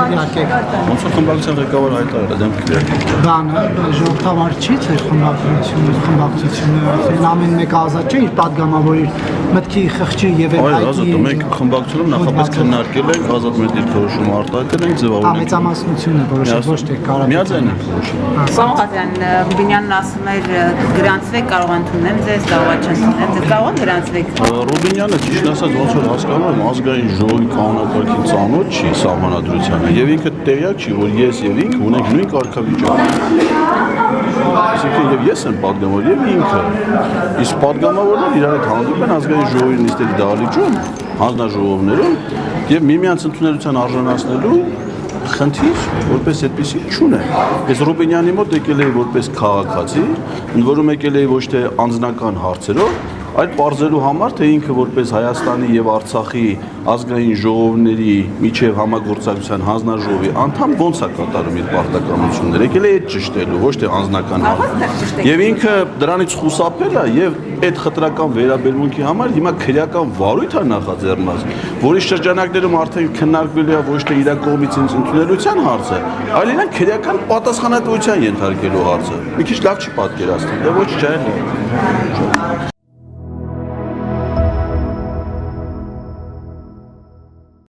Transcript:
քվեարկեք։ Ոնց որ խմբակցության ղեկավար հայտարարել դեմ քվեարկեք։ Բանը ժողովրդավար չի ձեր խմբակցությունը, ամեն մեկը ազատ չէ իր падգամավորի մտքի խղճի եւ Այո, ազատ, մենք խմբակցությունում նախապես քննարկել ենք, ազատ մեր դիրքորոշումը արտահայտել ենք, ձևավորել ենք։ Մեծամասնությունը որոշել ոչ թե կարա։ Միաձայն ենք որոշել։ Սամոհազյան Բինյանն ասում էր գրանցվեք, կարող ընդունեմ ձեզ, կարող չընդունեմ, ձեզ կարող են գրանցվեք։ Ռուբինյանը ճիշտ ասած ոնց որ հասկանում եմ ազգային ժողովի կանոնակարգին ծանոթ չի սահմանադրությանը եւ ինքը տեղյակ չի որ ես եւ ինքը ունենք նույն կարգավիճակ։ Այսինքն եւ ես եմ падգամավոր եւ ինքը։ Իսկ падգամավորները իրար հետ հանդիպում են ազգային ժողովի նիստերի դահլիճում, հանձնաժողովներում եւ միմյանց ընդունելության արժանացնելու խնդիր որպես այդպեսի չունեն։ Ես Ռուբինյանի մոտ եկել էի որպես քաղաքացի, ընդ որում եկել էի ոչ թե անձնական հարցերով, այլ պարզելու համար, թե ինքը որպես Հայաստանի եւ Արցախի ազգային ժողովների միջև համագործակցության հանձնաժողովի անդամ ոնց է կատարում իր պարտականությունները, եկել է այդ ճշտելու, ոչ թե անձնական հարց։ Եվ ինքը դրանից խուսափել է եւ այդ խտրական վերաբերմունքի համար հիմա քրեական վարույթ է նախաձեռնած, որի շրջանակներում արդեն քննարկվել է ոչ թե իր կողմից ընդունելության հարցը, այլ իրեն քրեական պատասխանատվության ենթարկելու հարցը։ Մի քիչ լավ չի պատկերացնել, դե ոչ չէ։